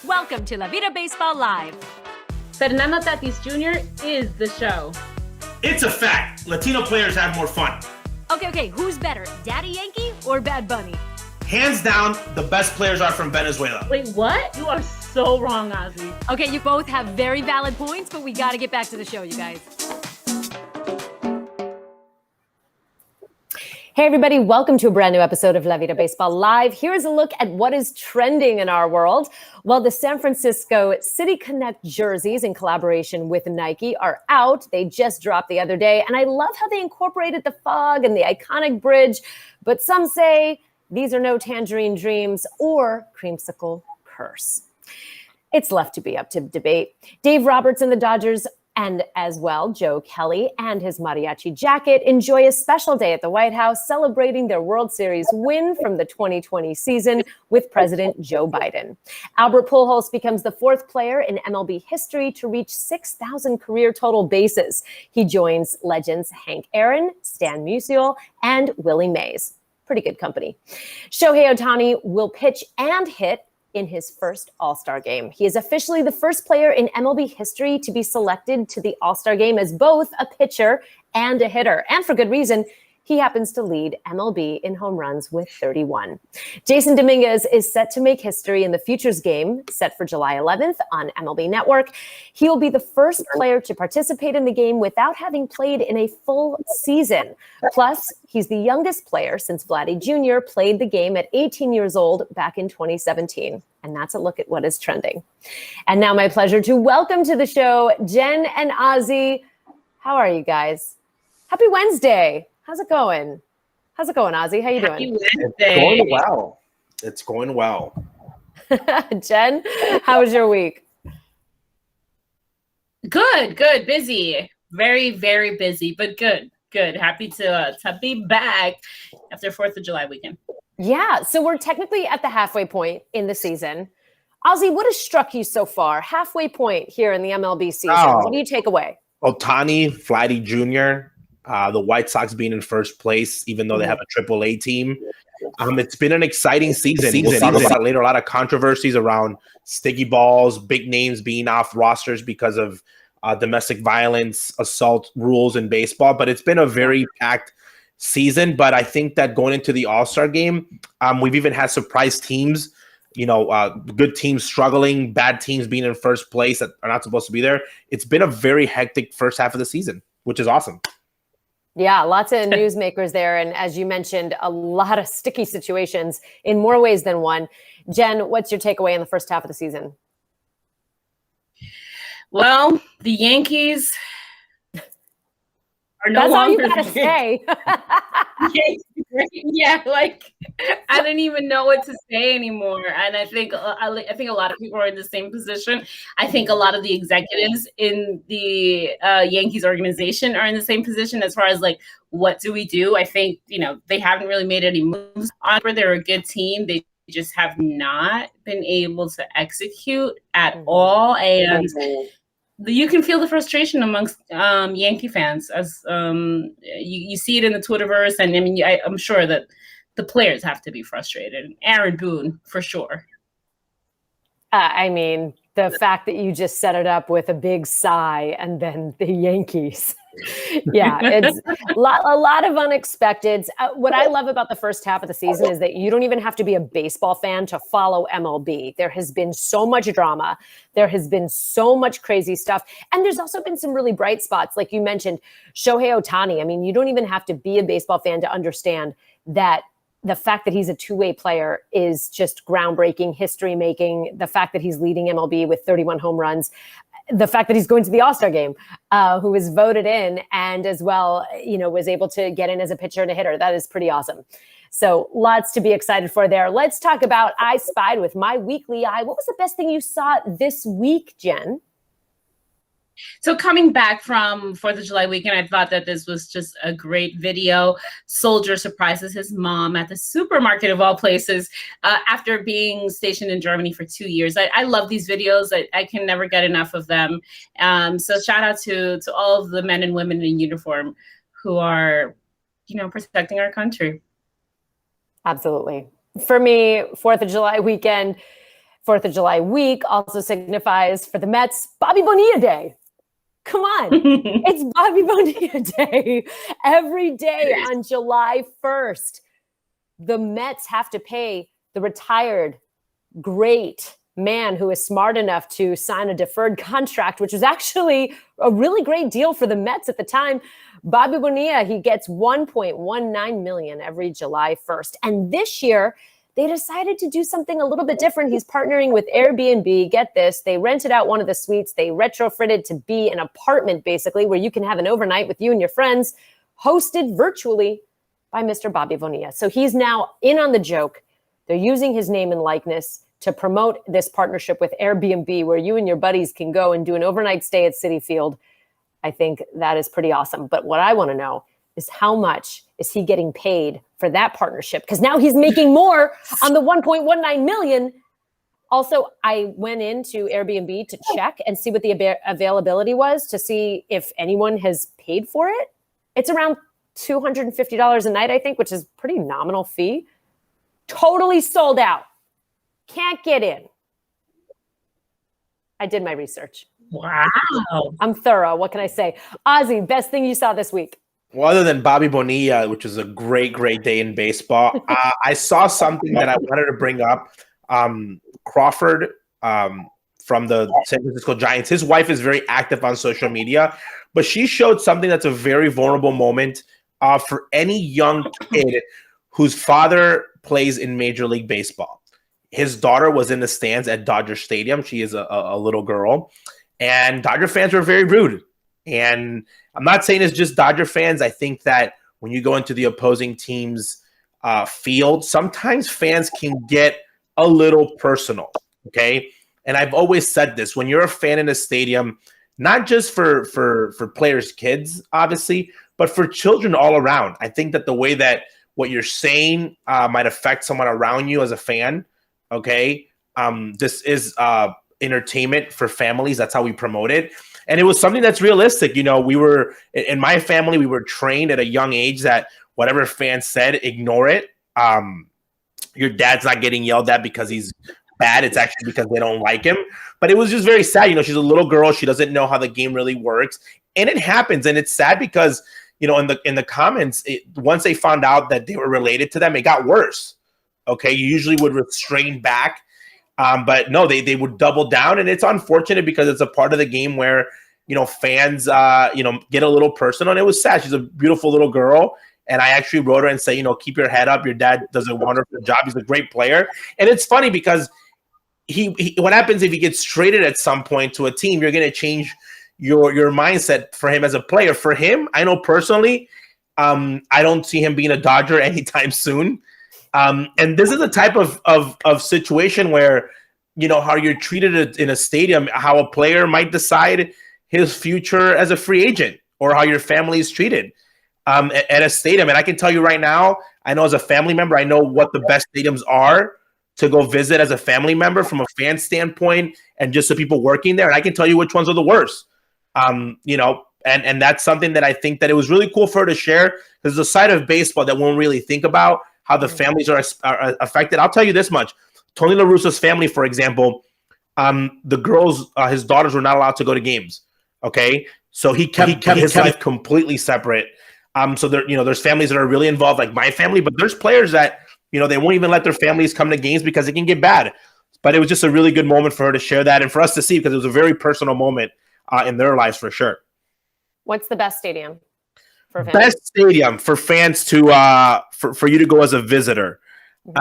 Welcome to La Vida Baseball Live. Fernando Tatis Jr. is the show. It's a fact. Latino players have more fun. Okay, who's better, Daddy Yankee or Bad Bunny? Hands down, the best players are from Venezuela. Wait, what? You are so wrong, Ozzie. Okay, you both have very valid points, but we got to get back to the show, you guys. Hey everybody, welcome to a brand new episode of La Vida Baseball Live. Here's a look at what is trending in our world. Well, the San Francisco City Connect jerseys in collaboration with Nike are out. They just dropped the other day, and I love how they incorporated the fog and the iconic bridge, but some say these are no tangerine dreams or creamsicle curse. It's left to be up to debate. Dave Roberts and the Dodgers, and as well, Joe Kelly and his mariachi jacket enjoy a special day at the White House celebrating their World Series win from the 2020 season with President Joe Biden. Albert Pujols becomes the fourth player in MLB history to reach 6,000 career total bases. He joins legends Hank Aaron, Stan Musial, and Willie Mays. Pretty good company. Shohei Ohtani will pitch and hit in his first All-Star game. He is officially the first player in MLB history to be selected to the All-Star game as both a pitcher and a hitter. And for good reason, he happens to lead MLB in home runs with 31. Jason Dominguez is set to make history in the Futures game set for July 11th on MLB Network. He will be the first player to participate in the game without having played in a full season. Plus, he's the youngest player since Vladdy Jr. played the game at 18 years old back in 2017. And that's a look at what is trending. And now my pleasure to welcome to the show, Jen and Ozzie. How are you guys? Happy Wednesday. How's it going? Ozzie? How you doing? It's going well. Jen, how was your week? Good. Busy. Very, very busy, but good. Happy to be back after 4th of July weekend. Yeah, so we're technically at the halfway point in the season. Ozzie, what has struck you so far? Halfway point here in the MLB season. What do you take away? Ohtani, Vladdy Jr., the White Sox being in first place, even though they have a AAA team. It's been an exciting season. We'll talk about it later. A lot of controversies around sticky balls, big names being off rosters because of domestic violence, assault rules in baseball. But it's been a very packed season. But I think that going into the All-Star game, we've even had surprise teams, good teams struggling, bad teams being in first place that are not supposed to be there. It's been a very hectic first half of the season, which is awesome. Yeah, lots of newsmakers there. And as you mentioned, a lot of sticky situations in more ways than one. Jen, what's your takeaway in the first half of the season? Well, the Yankees are no That's longer. That's all you gotta say. Yeah, I didn't even know what to say anymore. And I think a lot of people are in the same position. I think a lot of the executives in the Yankees organization are in the same position as far as what do we do? I think, they haven't really made any moves on where they're a good team. They just have not been able to execute at all. And you can feel the frustration amongst Yankee fans as you see it in the Twitterverse. And I mean, I'm sure that the players have to be frustrated. Aaron Boone, for sure. The fact that you just set it up with a big sigh and then the Yankees. Yeah, it's a lot of unexpecteds. What I love about the first half of the season is that you don't even have to be a baseball fan to follow MLB. There has been so much drama. There has been so much crazy stuff. And there's also been some really bright spots. Like you mentioned, Shohei Ohtani. I mean, you don't even have to be a baseball fan to understand that the fact that he's a two-way player is just groundbreaking, history-making. The fact that he's leading MLB with 31 home runs, the fact that he's going to the All-Star game, who was voted in and as well, was able to get in as a pitcher and a hitter. That is pretty awesome. So lots to be excited for there. Let's talk about I Spied with my weekly eye. What was the best thing you saw this week, Jen? So coming back from 4th of July weekend, I thought that this was just a great video. Soldier surprises his mom at the supermarket of all places after being stationed in Germany for 2 years. I love these videos. I can never get enough of them. So shout out to all of the men and women in uniform who are, protecting our country. Absolutely. For me, 4th of July weekend, 4th of July week also signifies for the Mets Bobby Bonilla Day. Come on. It's Bobby Bonilla Day. Every day on July 1st, the Mets have to pay the retired great man who is smart enough to sign a deferred contract, which was actually a really great deal for the Mets at the time. Bobby Bonilla, he gets $1.19 million every July 1st. And this year, they decided to do something a little bit different. He's partnering with Airbnb. Get this. They rented out one of the suites. They retrofitted to be an apartment, basically, where you can have an overnight with you and your friends, hosted virtually by Mr. Bobby Bonilla. So he's now in on the joke. They're using his name and likeness to promote this partnership with Airbnb, where you and your buddies can go and do an overnight stay at Citi Field. I think that is pretty awesome. But what I want to know is how much is he getting paid for that partnership? Because now he's making more on the $1.19 million. Also, I went into Airbnb to check and see what the availability was to see if anyone has paid for it. It's around $250 a night, I think, which is a pretty nominal fee. Totally sold out. Can't get in. I did my research. Wow. I'm thorough. What can I say? Ozzie, best thing you saw this week? Well, other than Bobby Bonilla, which is a great day in baseball, I saw something that I wanted to bring up. Crawford from the San Francisco Giants, his wife is very active on social media, but she showed something that's a very vulnerable moment for any young kid whose father plays in Major League Baseball. His daughter was in the stands at Dodger Stadium. She is a little girl, and Dodger fans were very rude. And I'm not saying it's just Dodger fans. I think that when you go into the opposing team's field, sometimes fans can get a little personal, okay? And I've always said this, when you're a fan in a stadium, not just for players' kids, obviously, but for children all around, I think that the way that what you're saying might affect someone around you as a fan, okay? This is entertainment for families. That's how we promote it. And it was something that's realistic. You know, we were, in my family, we were trained at a young age that whatever fans said, ignore it. Your dad's not getting yelled at because he's bad. It's actually because they don't like him. But it was just very sad. You know, she's a little girl. She doesn't know how the game really works. And it happens. And it's sad because, you know, in the comments, once they found out that they were related to them, it got worse. Okay, you usually would restrain back. But no, they would double down, and it's unfortunate because it's a part of the game where, you know, fans, get a little personal, and it was sad. She's a beautiful little girl, and I actually wrote her and say, you know, keep your head up. Your dad does a wonderful job. He's a great player, and it's funny because he what happens if he gets traded at some point to a team? You're going to change your mindset for him as a player. For him, I know personally, I don't see him being a Dodger anytime soon. And this is a type of situation where, you know, how you're treated in a stadium, how a player might decide his future as a free agent, or how your family is treated at a stadium. And I can tell you right now, I know as a family member, I know what the best stadiums are to go visit as a family member from a fan standpoint and just the people working there. And I can tell you which ones are the worst, you know, and that's something that I think that it was really cool for her to share. There's a side of baseball that we won't really think about, how the families are affected. I'll tell you this much. Tony La Russa's family, for example, the girls, his daughters were not allowed to go to games. Okay. So he kept his life completely separate. So there, you know, there's families that are really involved, like my family, but there's players that, you know, they won't even let their families come to games because it can get bad. But it was just a really good moment for her to share that and for us to see, because it was a very personal moment in their lives for sure. What's the best stadium for fans? Best stadium for fans to for you to go as a visitor. You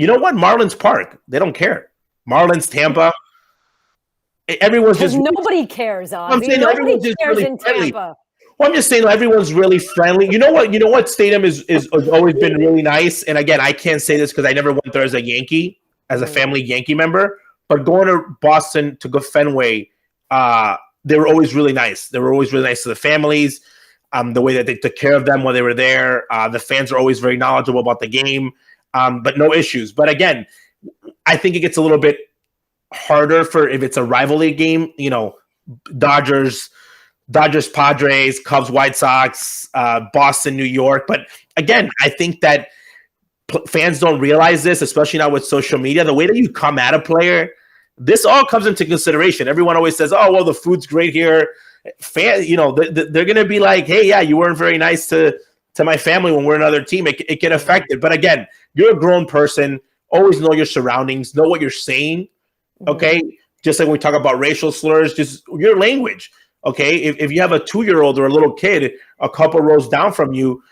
know what? Marlins Park. They don't care. Marlins, Tampa. Everyone's just nobody cares. I'm saying nobody cares really in friendly. Tampa. Well, I'm just saying everyone's really friendly. You know what? You know what stadium is always been really nice. And again, I can't say this because I never went there as a Yankee, as a family Yankee member. But going to Boston to go Fenway, they were always really nice. They were always really nice to the families. The way that they took care of them while they were there. The fans are always very knowledgeable about the game, but no issues. But again, I think it gets a little bit harder for if it's a rivalry game, you know, Dodgers, Padres, Cubs, White Sox, Boston, New York. But again, I think that fans don't realize this, especially now with social media, the way that you come at a player, this all comes into consideration. Everyone always says, oh, well, the food's great here. They're going to be like, hey, yeah, you weren't very nice to my family when we're another team. It can affect it. But again, you're a grown person. Always know your surroundings, know what you're saying. Okay. Just like when we talk about racial slurs, just your language. Okay. If you have a 2-year-old or a little kid a couple rows down from you,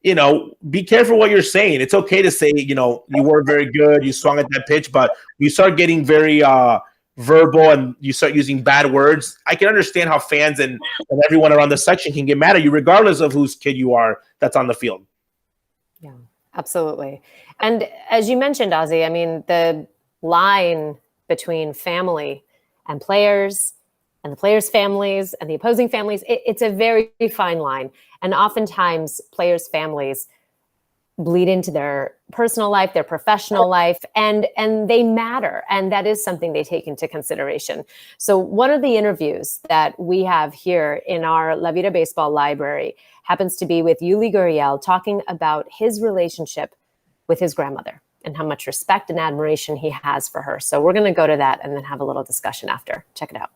be careful what you're saying. It's okay to say, you weren't very good, you swung at that pitch, but you start getting very verbal and you start using bad words. I can understand how fans and everyone around the section can get mad at you, regardless of whose kid you are that's on the field. Yeah, absolutely. And as you mentioned, Ozzie, I mean, the line between family and players and the players' families and the opposing families, it's a very fine line. And oftentimes players' families bleed into their personal life, their professional life, and they matter. And that is something they take into consideration. So one of the interviews that we have here in our La Vida Baseball library happens to be with Yuli Gurriel talking about his relationship with his grandmother and how much respect and admiration he has for her. So we're going to go to that and then have a little discussion after. Check it out.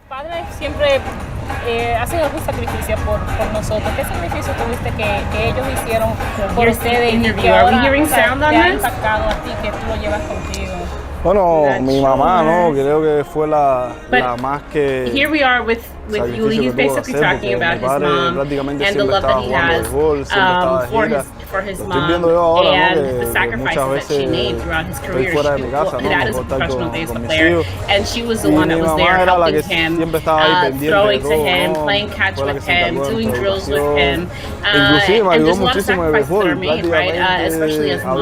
Padres siempre hacen algún sacrificio por nosotros. ¿Qué sacrificio tuviste que ellos hicieron por ustedes y que ahora te ha impactado a ti, que tú lo llevas contigo? Bueno, mi mamá, ¿no? Creo que fue la más que... Here we are with Yuli. He's basically talking about his mom and the love that he has for his mom and the sacrifices that she made throughout his career. Dad is a professional baseball player, and she was the one that was there helping him, throwing to him, playing catch with him, doing drills with him. And there's a lot of sacrifices that are made, right? Especially as mom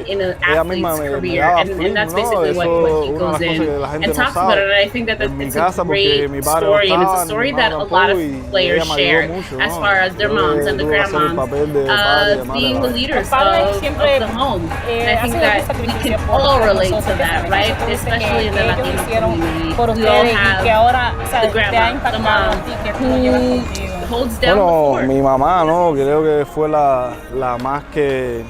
in an athlete's career. And that's basically what he goes in and talks about it. And I think that it's a great story, and it's a story that a lot of players share as far as their moms and the grandmoms being the leaders of the home. And I think that we can all relate to that, right? Especially in the Latino community. We all have the grandma, the mom, who holds down the fort. Mi mamá, ¿no? Creo que fue la más que...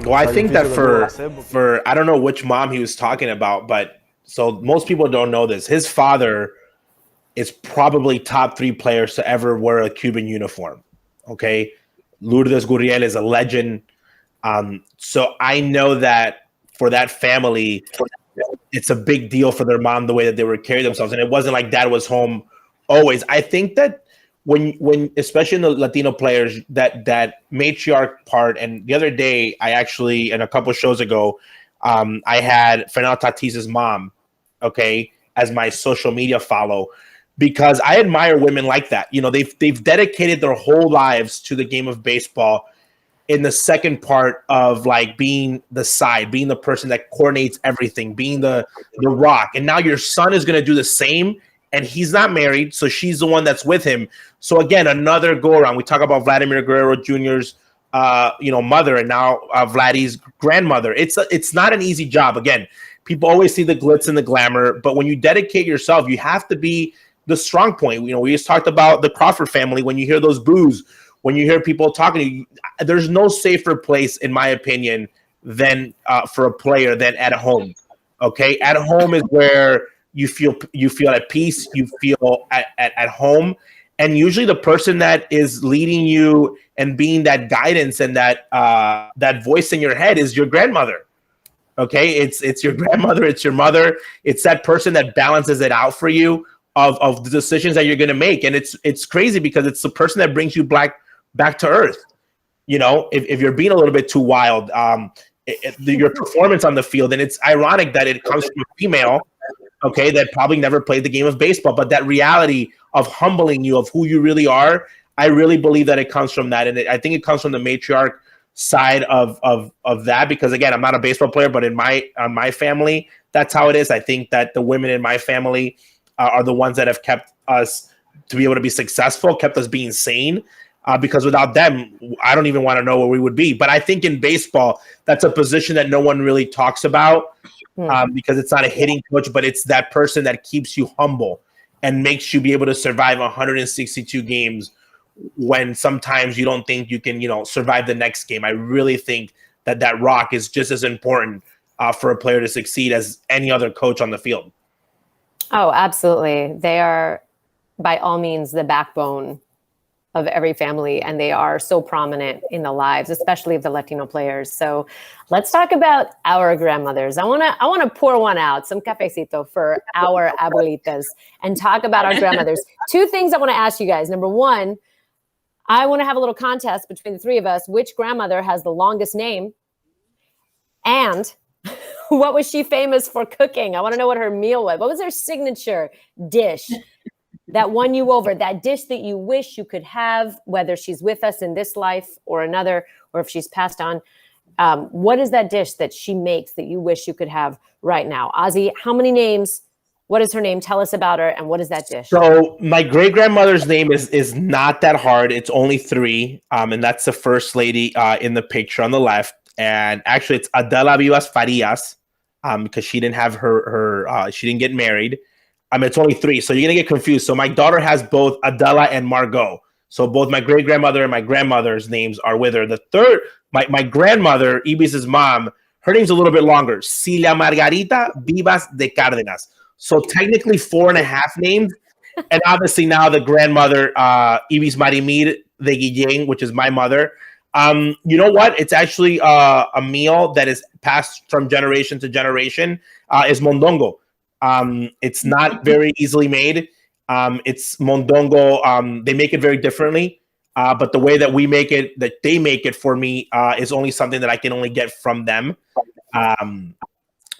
Well, I think that for I don't know which mom he was talking about, but so most people don't know this. His father is probably top 3 players to ever wear a Cuban uniform. Okay, Lourdes Gurriel is a legend. So I know that for that family, it's a big deal for their mom the way that they would carry themselves, and it wasn't like dad was home always. I think that when especially in the Latino players, that matriarch part, and the other day I actually, and a couple shows ago, I had Fernando Tatis's mom, okay, as my social media follow, because I admire women like that. They've dedicated their whole lives to the game of baseball in the second part of like being the person that coordinates everything, being the rock. And now your son is going to do the same. And he's not married, so she's the one that's with him. So again, another go around. We talk about Vladimir Guerrero Jr.'s, mother, and now Vladdy's grandmother. It's not an easy job. Again, people always see the glitz and the glamour, but when you dedicate yourself, you have to be the strong point. We just talked about the Crawford family. When you hear those boos, when you hear people talking to you, there's no safer place, in my opinion, than for a player than at home. Okay, at home is where you feel at peace, you feel at home, and usually the person that is leading you and being that guidance and that voice in your head is your grandmother. Okay, it's your grandmother, it's your mother, it's that person that balances it out for you of the decisions that you're going to make. And it's crazy because it's the person that brings you back to earth. If you're being a little bit too wild, your performance on the field, and it's ironic that it comes from a female, okay, that probably never played the game of baseball, but that reality of humbling you, of who you really are, I really believe that it comes from that. And I think it comes from the matriarch side of that, because again, I'm not a baseball player, but on my family, that's how it is. I think that the women in my family are the ones that have kept us to be able to be successful, kept us being sane, because without them, I don't even want to know where we would be. But I think in baseball, that's a position that no one really talks about. because it's not a hitting coach, but it's that person that keeps you humble and makes you be able to survive 162 games when sometimes you don't think you can, survive the next game. I really think that rock is just as important for a player to succeed as any other coach on the field. Oh, absolutely. They are, by all means, the backbone of every family, and they are so prominent in the lives, especially of the Latino players. So let's talk about our grandmothers. I want to pour one out, some cafecito for our abuelitas, and talk about our grandmothers. Two things I want to ask you guys. Number one, I want to have a little contest between the three of us. Which grandmother has the longest name? And what was she famous for cooking? I want to know what her meal was. What was her signature dish that won you over? That dish that you wish you could have, whether she's with us in this life or another, or if she's passed on. What is that dish that she makes that you wish you could have right now? Ozzie, how many names? What is her name? Tell us about her. And what is that dish? So my great-grandmother's name is not that hard. It's only 3. And that's the first lady in the picture on the left. And actually it's Adela Vivas Farias, because she didn't have her she didn't get married. It's only 3. So you're going to get confused. So my daughter has both Adela and Margot. So both my great-grandmother and my grandmother's names are with her. The third, my grandmother, Ibis's mom, her name's a little bit longer. Cilia Margarita Vivas de Cárdenas. So technically 4.5 names. And obviously now the grandmother, Ibis Marimir de Guillén, which is my mother. You know what? It's actually a meal that is passed from generation to generation, is mondongo. It's not very easily made. It's mondongo. They make it very differently. But the way that they make it for me, is only something that I can only get from them.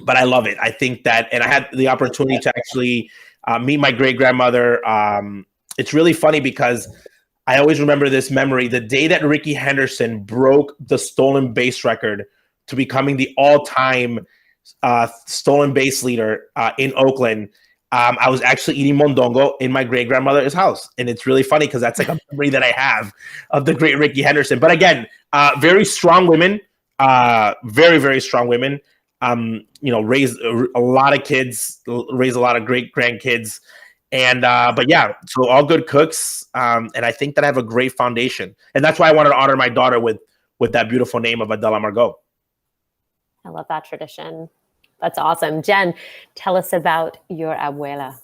But I love it. I think that, and I had the opportunity to actually meet my great-grandmother. It's really funny because I always remember this memory. The day that Ricky Henderson broke the stolen base record to becoming the all-time stolen base leader in Oakland, I was actually eating mondongo in my great-grandmother's house. And it's really funny because that's like a memory that I have of the great Ricky Henderson. But again, very strong women, very, very strong women. Raised a lot of kids, raised a lot of great grandkids. And, but yeah, so all good cooks. And I think that I have a great foundation. And that's why I wanted to honor my daughter with that beautiful name of Adela Margot. I love that tradition. That's awesome. Jen, tell us about your abuela.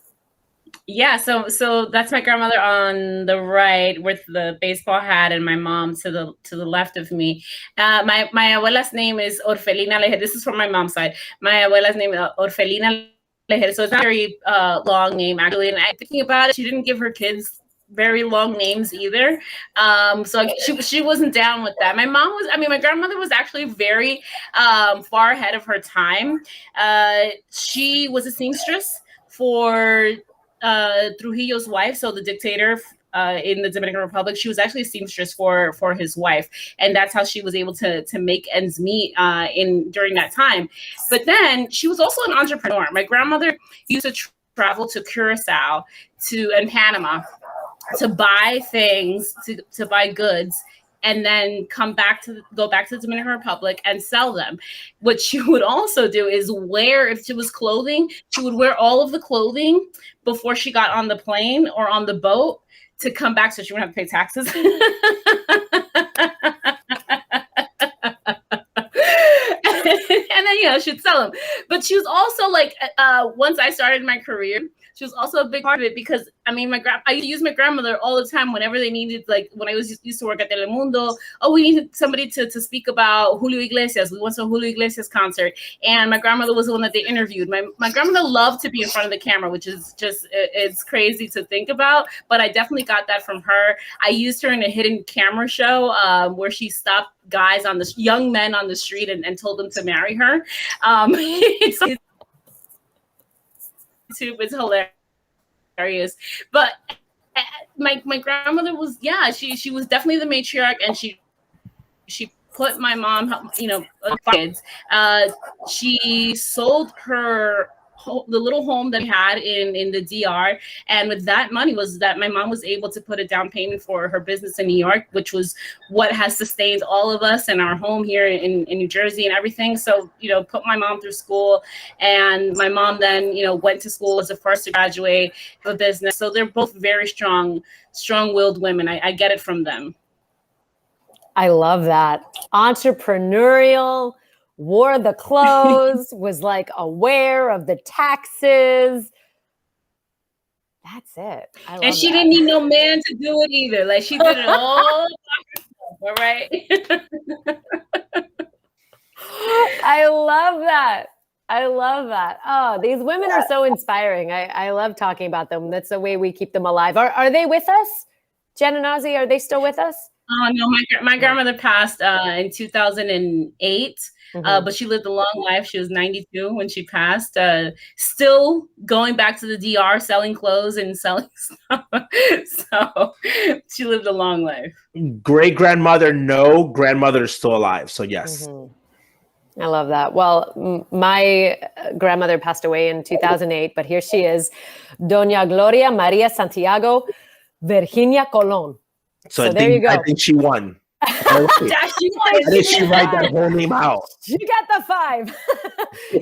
Yeah, so that's my grandmother on the right with the baseball hat, and my mom to the left of me. My abuela's name is Orfelina Lejer. This is from my mom's side. My abuela's name is Orfelina Lejer. So it's not a very long name actually. And I'm thinking about it, she didn't give her kids very long names either. So she wasn't down with that. My grandmother was actually very far ahead of her time. She was a seamstress for Trujillo's wife, so the dictator in the Dominican Republic. She was actually a seamstress for his wife, and that's how she was able to make ends meet during that time. But then she was also an entrepreneur. My grandmother used to travel to Curacao and Panama to buy things, to buy goods, and then go back to the Dominican Republic and sell them. What she would also do is if it was clothing, she would wear all of the clothing before she got on the plane or on the boat to come back so she wouldn't have to pay taxes. And then, she'd sell them. But she was also like, once I started my career, she was also a big part of it because, I used to use my grandmother all the time whenever they needed, like when I used to work at Telemundo. Oh, we needed somebody to speak about Julio Iglesias. We went to a Julio Iglesias concert, and my grandmother was the one that they interviewed. My grandmother loved to be in front of the camera, which is just, it's crazy to think about, but I definitely got that from her. I used her in a hidden camera show where she stopped young men on the street and told them to marry her. It's hilarious. But my grandmother was, she was definitely the matriarch, and she put my mom, kids. She sold her the little home that we had in the DR. And with that money was that my mom was able to put a down payment for her business in New York, which was what has sustained all of us and our home here in New Jersey and everything. So, put my mom through school, and my mom then, went to school as the first to graduate of a business. So they're both very strong-willed women. I get it from them. I love that. Entrepreneurial, wore the clothes, was like aware of the taxes. That's it. And she didn't need no man to do it either. Like, she did it all by herself, all right? I love that. I love that. Oh, these women are so inspiring. I love talking about them. That's the way we keep them alive. Are they with us? Jen and Ozzie, are they still with us? No, my grandmother passed in 2008. But she lived a long life. She was 92 when she passed. Still going back to the DR, selling clothes and selling stuff. So she lived a long life. Great grandmother, no. Grandmother is still alive. So yes. Mm-hmm. I love that. Well, my grandmother passed away in 2008, but here she is, Doña Gloria Maria Santiago Virginia Colon. So there you go. I think she won. How did she write that whole name out? She got the 5.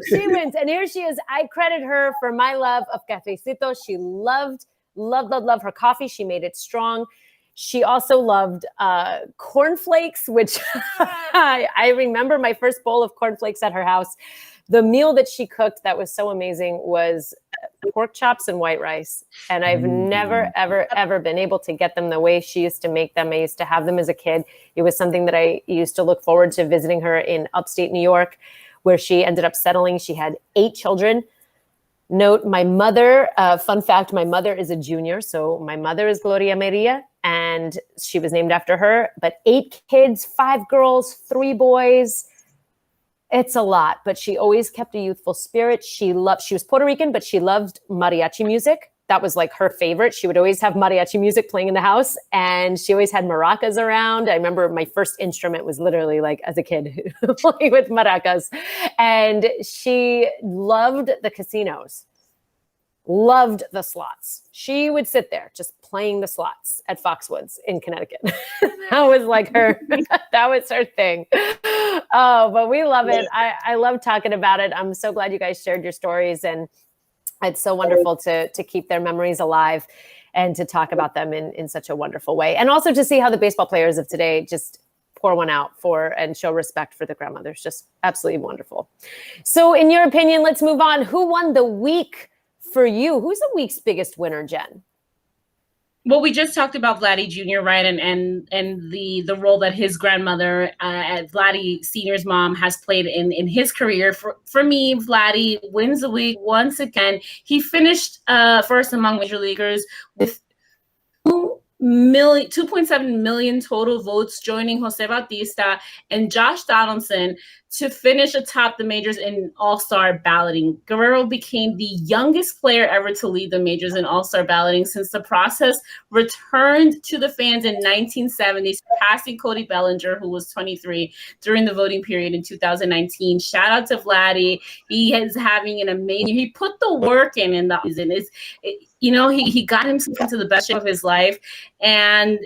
She wins. And here she is. I credit her for my love of cafecito. She loved her coffee. She made it strong. She also loved cornflakes, which I remember my first bowl of cornflakes at her house. The meal that she cooked that was so amazing was pork chops and white rice. And I've never, ever been able to get them the way she used to make them. I used to have them as a kid. It was something that I used to look forward to visiting her in upstate New York, where she ended up settling. She had 8 children. Note, my mother, fun fact, my mother is a junior. So my mother is Gloria Maria, and she was named after her. But 8 kids, 5 girls, 3 boys. It's a lot, but she always kept a youthful spirit. She was Puerto Rican, but she loved mariachi music. That was like her favorite. She would always have mariachi music playing in the house, and she always had maracas around. I remember my first instrument was literally like as a kid playing with maracas. And she loved the casinos, loved the slots. She would sit there just playing the slots at Foxwoods in Connecticut. That was like her, that was her thing. Oh, but we love it. I love talking about it. I'm so glad you guys shared your stories, and it's so wonderful to keep their memories alive and to talk about them in such a wonderful way. And also to see how the baseball players of today just pour one out for and show respect for the grandmothers. Just absolutely wonderful. So in your opinion, let's move on. Who won the week for you? Who's the week's biggest winner, Jen? Well, we just talked about Vladdy Jr., right? And the role that his grandmother, Vladdy Sr.'s mom, has played in his career. For me, Vladdy wins the week once again. He finished first among major leaguers with 2.7 million total votes, joining Jose Bautista and Josh Donaldson to finish atop the majors in all-star balloting. Guerrero became the youngest player ever to lead the majors in all-star balloting since the process returned to the fans in 1970, surpassing Cody Bellinger, who was 23 during the voting period in 2019. Shout out to Vladdy. He is having an amazing, he put the work in the season. He got himself into the best shape of his life, and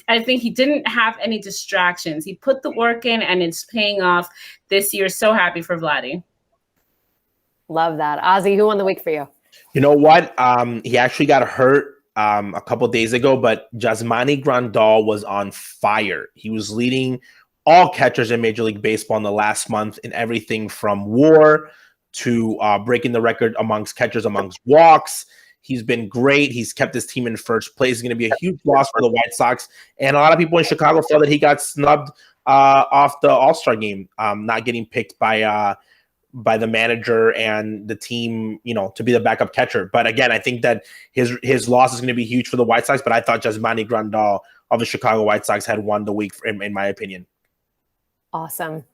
I think he didn't have any distractions. He put the work in, and it's paying off this year. So happy for Vladdy. Love that. Ozzie, who won the week for you? You know what? He actually got hurt a couple days ago, but Yasmani Grandal was on fire. He was leading all catchers in Major League Baseball in the last month in everything from WAR to breaking the record amongst catchers amongst walks. He's been great. He's kept his team in first place. It's going to be a huge loss for the White Sox. And a lot of people in Chicago felt that he got snubbed off the All-Star game, not getting picked by the manager and the team, to be the backup catcher. But again, I think that his loss is going to be huge for the White Sox. But I thought Yasmani Grandal of the Chicago White Sox had won the week, in my opinion. Awesome.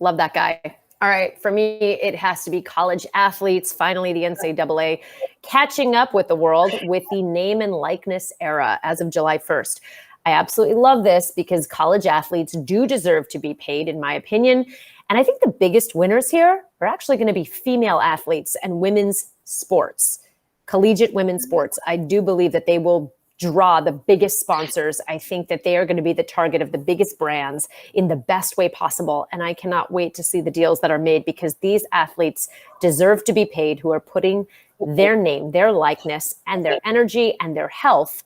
Love that guy. All right, for me, it has to be college athletes. Finally, the NCAA catching up with the world with the name and likeness era as of July 1st. I absolutely love this because college athletes do deserve to be paid, in my opinion. And I think the biggest winners here are actually going to be female athletes and women's sports, collegiate women's sports. I do believe that they will draw the biggest sponsors. I think that they are going to be the target of the biggest brands in the best way possible. And I cannot wait to see the deals that are made, because these athletes deserve to be paid, who are putting their name, their likeness, and their energy and their health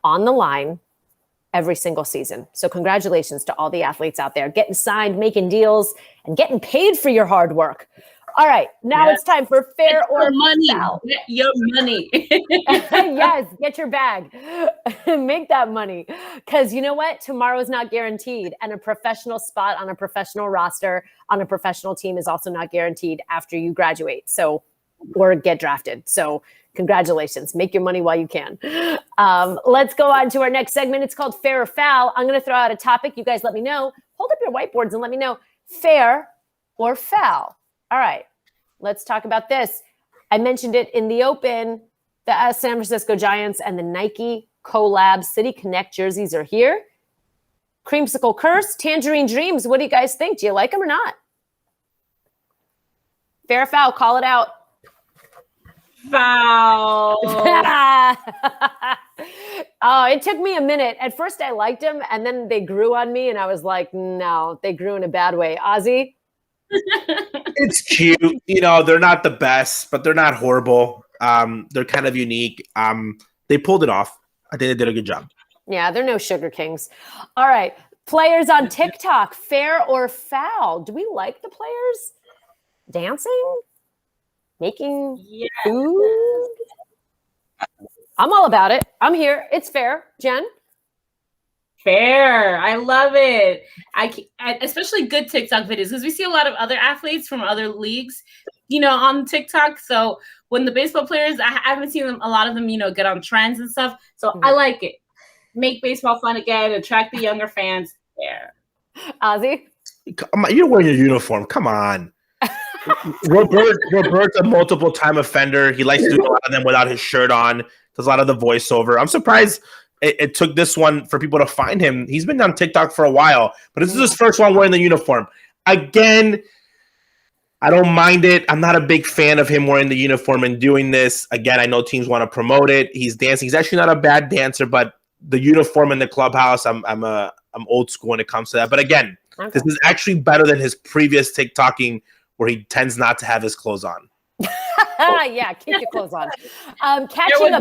on the line every single season. So congratulations to all the athletes out there getting signed, making deals, and getting paid for your hard work. All right, now it's time for fair or money. foul. Get your money. Yes, get your bag. Make that money. Because you know what? Tomorrow is not guaranteed. And a professional spot on a professional roster on a professional team is also not guaranteed after you graduate. So, or get drafted. So congratulations. Make your money while you can. Let's go on to our next segment. It's called Fair or Foul. I'm going to throw out a topic. You guys let me know. Hold up your whiteboards and let me know. Fair or foul. All right, let's talk about this. I mentioned it in the open. The San Francisco Giants and the Nike collab City Connect jerseys are here. Creamsicle Curse, Tangerine Dreams. What do you guys think? Do you like them or not? Fair or foul? Call it out. Foul. Oh, it took me a minute. At first, I liked them, and then they grew on me, and I was like, no, they grew in a bad way. Ozzie? It's cute. You know, they're not the best, but they're not horrible. They're kind of unique. They pulled it off. I think they did a good job. Yeah, they're no Sugar Kings. All right. Players on TikTok, fair or foul? Do we like the players dancing? Making food? I'm all about it. I'm here. It's fair. Jen? Fair. I love it. Especially good TikTok videos, because we see a lot of other athletes from other leagues, you know, on TikTok. So when the baseball players, I haven't seen them, a lot of them, you know, get on trends and stuff. So I like it. Make baseball fun again. Attract the younger fans. Fair. Ozzie? You're wearing your uniform. Come on. Robert's a multiple-time offender. He likes to do a lot of them without his shirt on. Does a lot of the voiceover. I'm surprised it took this one for people to find him. He's been on TikTok for a while, but this is his first one wearing the uniform. Again, I don't mind it. I'm not a big fan of him wearing the uniform and doing this. Again, I know teams want to promote it. He's dancing. He's actually not a bad dancer, but the uniform in the clubhouse, I'm old school when it comes to that. But again, This is actually better than his previous TikToking, where he tends not to have his clothes on. Yeah, keep your clothes on. Catching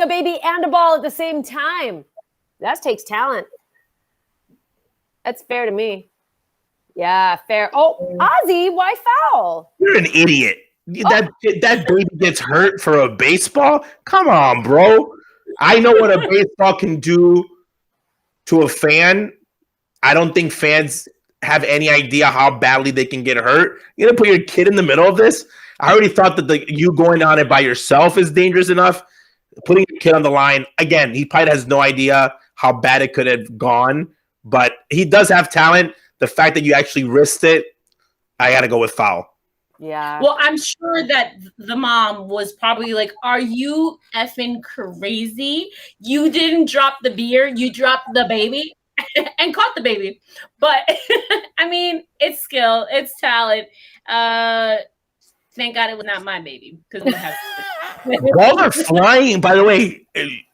a baby and a ball at the same time. That takes talent. That's fair to me. Yeah, fair. Oh, Ozzie, why foul? You're an idiot. That baby gets hurt for a baseball? Come on, bro. I know what a baseball can do to a fan. I don't think fans have any idea how badly they can get hurt. You're gonna put your kid in the middle of this? I already thought that you going on it by yourself is dangerous enough. Putting your kid on the line, again, he probably has no idea how bad it could have gone, but he does have talent. The fact that you actually risked it, I got to go with foul. Yeah. Well, I'm sure that the mom was probably like, are you effing crazy? You didn't drop the beer, you dropped the baby and caught the baby. But I mean, it's skill, it's talent. Thank God it was not my baby, because balls are flying, by the way.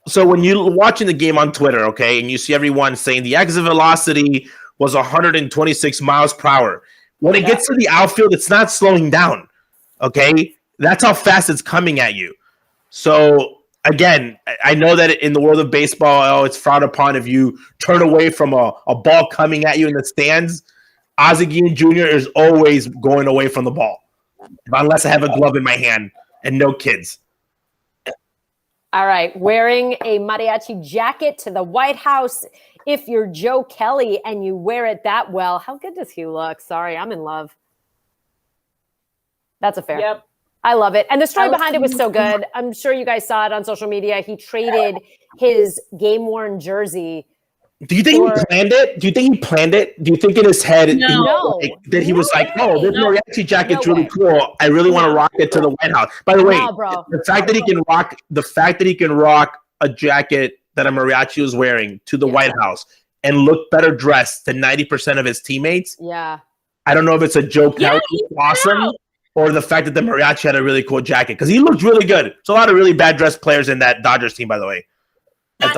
So when you're watching the game on Twitter, okay, and you see everyone saying the exit velocity was 126 miles per hour. When it gets to the outfield, it's not slowing down, okay? That's how fast it's coming at you. So, again, I know that in the world of baseball, it's frowned upon if you turn away from a ball coming at you in the stands. Ozzie Guillén Jr. is always going away from the ball, unless I have a glove in my hand and no kids. All right, wearing a mariachi jacket to the White House. If you're Joe Kelly and you wear it that well, how good does he look? Sorry, I'm in love. That's a fair. Yep. I love it. And the story behind it was so good. I'm sure you guys saw it on social media. He traded his game-worn jersey. Do you think he planned it? Do you think he planned it? Do you think in his head that he was like, oh, this mariachi jacket's really cool. I really want to rock it to the White House. By the way, the fact that he can rock a jacket that a mariachi was wearing to the White House and look better dressed than 90% of his teammates. Yeah. I don't know if it's a Joe Kelly awesome or the fact that the mariachi had a really cool jacket because he looked really good. There's a lot of really bad dressed players in that Dodgers team, by the way. No,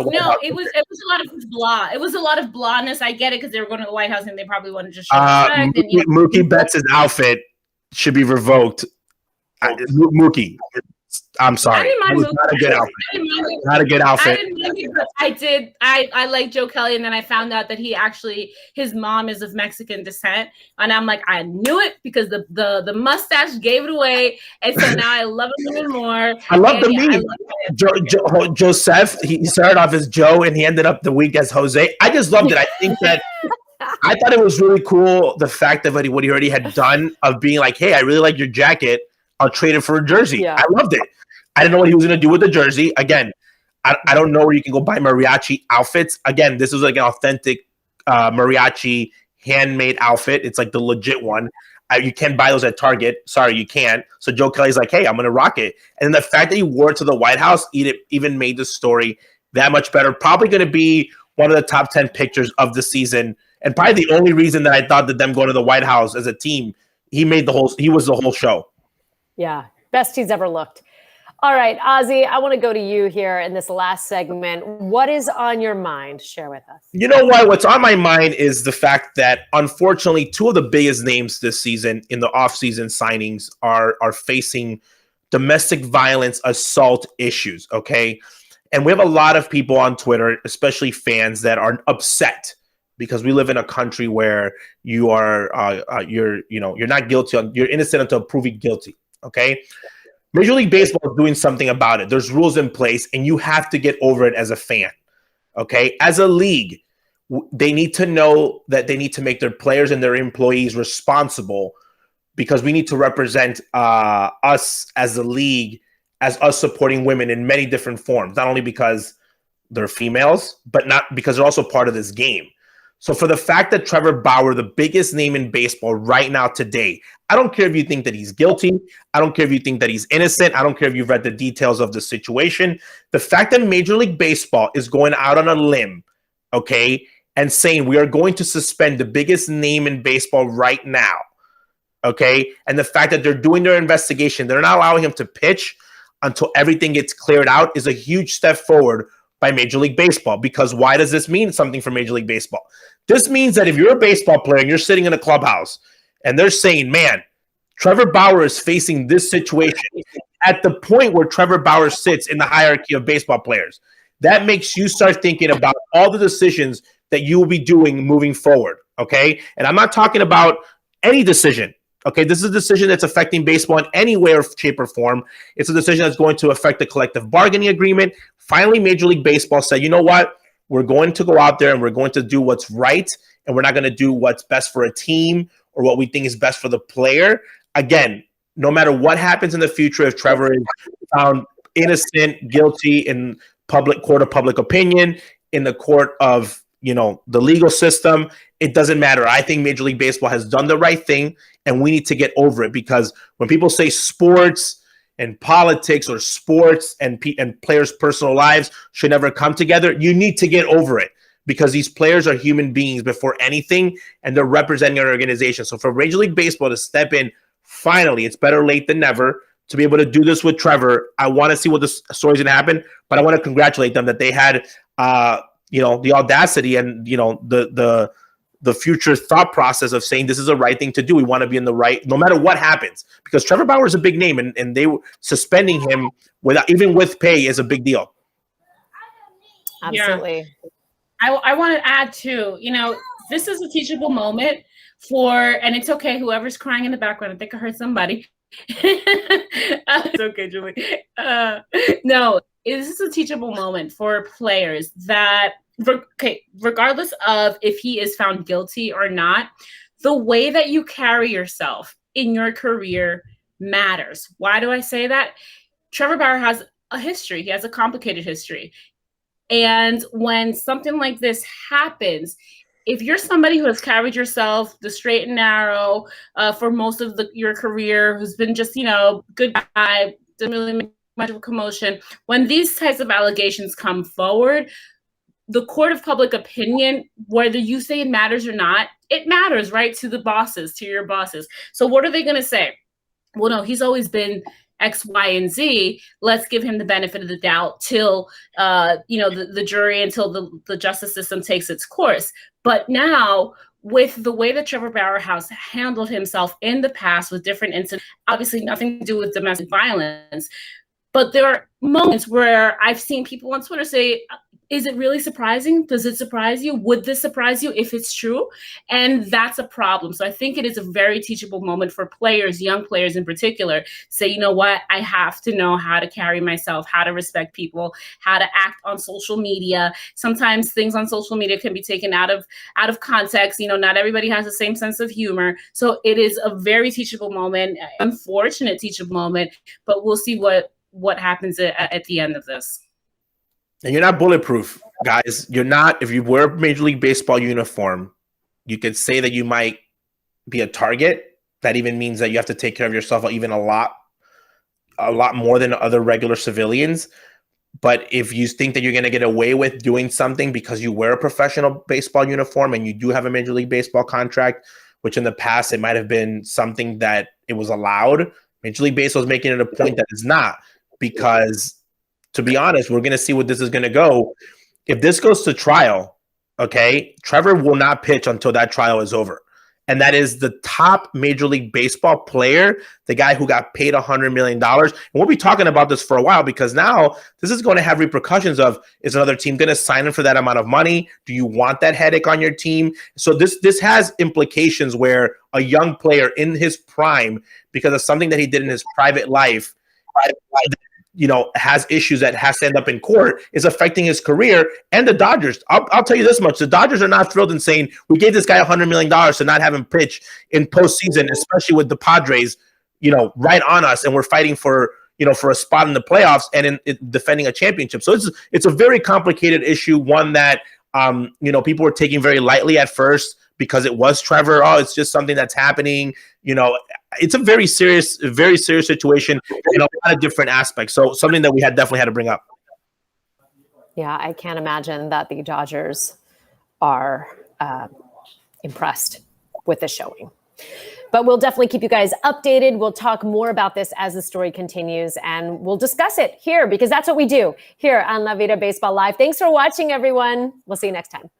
it was a lot of blah. It was a lot of blahness. I get it because they were going to the White House and they probably wanted to just show respect. Mookie Betts' outfit should be revoked. Mookie, I'm sorry. It was not a good outfit. Not a good outfit. I didn't mind it, but I did. I like Joe Kelly, and then I found out that his mom is of Mexican descent, and I'm like, I knew it because the mustache gave it away, and so now I love him even more. I love the meme. Joseph, he started off as Joe, and he ended up the week as Jose. I just loved it. I think that I thought it was really cool the fact of what he already had done of being like, hey, I really like your jacket. I'll trade it for a jersey. Yeah. I loved it. I didn't know what he was going to do with the jersey. Again, I don't know where you can go buy mariachi outfits. Again, this was like an authentic mariachi handmade outfit. It's like the legit one. You can't buy those at Target. Sorry, you can't. So Joe Kelly's like, hey, I'm going to rock it. And the fact that he wore it to the White House even made the story that much better. Probably going to be one of the top 10 pictures of the season. And probably the only reason that I thought that them going to the White House as a team, he was the whole show. Yeah, best he's ever looked. All right, Ozzie, I want to go to you here in this last segment. What is on your mind? Share with us. You know what? What's on my mind is the fact that, unfortunately, two of the biggest names this season in the offseason signings are facing domestic violence assault issues, okay? And we have a lot of people on Twitter, especially fans, that are upset because we live in a country where you are you're not guilty, you're innocent until proven guilty. Okay, Major League Baseball is doing something about it. There's rules in place, and you have to get over it as a fan. Okay, as a league, they need to know that they need to make their players and their employees responsible because we need to represent us as a league, as us supporting women in many different forms, not only because they're females, but not because they're also part of this game. So for the fact that Trevor Bauer, the biggest name in baseball right now today, I don't care if you think that he's guilty. I don't care if you think that he's innocent. I don't care if you've read the details of the situation. The fact that Major League Baseball is going out on a limb, okay, and saying we are going to suspend the biggest name in baseball right now, okay, and the fact that they're doing their investigation, they're not allowing him to pitch until everything gets cleared out is a huge step forward by Major League Baseball. Because why does this mean something for Major League Baseball? This means that if you're a baseball player and you're sitting in a clubhouse and they're saying, man, Trevor Bauer is facing this situation at the point where Trevor Bauer sits in the hierarchy of baseball players, that makes you start thinking about all the decisions that you will be doing moving forward, okay? And I'm not talking about any decision, okay? This is a decision that's affecting baseball in any way or shape or form. It's a decision that's going to affect the collective bargaining agreement. Finally, Major League Baseball said, you know what? We're going to go out there and we're going to do what's right, and we're not going to do what's best for a team or what we think is best for the player. Again, no matter what happens in the future, if Trevor is found innocent, guilty in public court of public opinion, in the court of, the legal system, it doesn't matter. I think Major League Baseball has done the right thing, and we need to get over it, because when people say sports and politics or sports and players' personal lives should never come together, you need to get over it, because these players are human beings before anything, and they're representing our organization. So for Major League Baseball to step in, finally, it's better late than never, to be able to do this with Trevor. I want to see what the story's going to happen, but I want to congratulate them that they had, the audacity and, the future thought process of saying this is the right thing to do. We want to be in the right, no matter what happens, because Trevor Bauer is a big name, and they were suspending him even with pay is a big deal. Absolutely. Yeah. I want to add too, this is a teachable moment and it's okay, whoever's crying in the background, I think I heard somebody. It's okay, Julie. No, this is a teachable moment for players that, regardless of if he is found guilty or not, the way that you carry yourself in your career matters. Why do I say that? Trevor Bauer has a history. He has a complicated history. And when something like this happens, if you're somebody who has carried yourself the straight and narrow for most of your career, who's been just, good guy, didn't really make much of a commotion, when these types of allegations come forward, the court of public opinion, whether you say it matters or not, it matters, right? To the bosses, to your bosses. So what are they going to say? Well, no, he's always been X, Y, and Z. Let's give him the benefit of the doubt till, the jury, until the justice system takes its course. But now, with the way that Trevor Bauer has handled himself in the past with different incidents, obviously nothing to do with domestic violence, but there are moments where I've seen people on Twitter say, is it really surprising? Does it surprise you? Would this surprise you if it's true? And that's a problem. So I think it is a very teachable moment for players, young players in particular, say, you know what, I have to know how to carry myself, how to respect people, how to act on social media. Sometimes things on social media can be taken out of context. You know, not everybody has the same sense of humor. So it is a very teachable moment, unfortunate teachable moment, but we'll see what happens at the end of this. And you're not bulletproof, guys. You're not. If you wear a Major League Baseball uniform, you could say that you might be a target. That even means that you have to take care of yourself even a lot more than other regular civilians. But if you think that you're going to get away with doing something because you wear a professional baseball uniform and you do have a Major League Baseball contract, which in the past it might have been something that it was allowed, Major League Baseball is making it a point that it's not, because to be honest, we're going to see what this is going to go. If this goes to trial, okay, Trevor will not pitch until that trial is over. And that is the top Major League Baseball player, the guy who got paid $100 million. And we'll be talking about this for a while, because now this is going to have repercussions of, is another team going to sign him for that amount of money? Do you want that headache on your team? So this has implications where a young player in his prime, because of something that he did in his private life, has issues that has to end up in court, is affecting his career. And the Dodgers, I'll tell you this much, the Dodgers are not thrilled in saying, we gave this guy $100 million to not have him pitch in postseason, especially with the Padres, right on us. And we're fighting for a spot in the playoffs and in defending a championship. So it's a very complicated issue, one that, people were taking very lightly at first because it was Trevor. Oh, it's just something that's happening. It's a very serious situation in a lot of different aspects. So something that we definitely had to bring up. Yeah, I can't imagine that the Dodgers are impressed with the showing. But we'll definitely keep you guys updated. We'll talk more about this as the story continues, and we'll discuss it here, because that's what we do here on La Vida Baseball Live. Thanks for watching, everyone. We'll see you next time.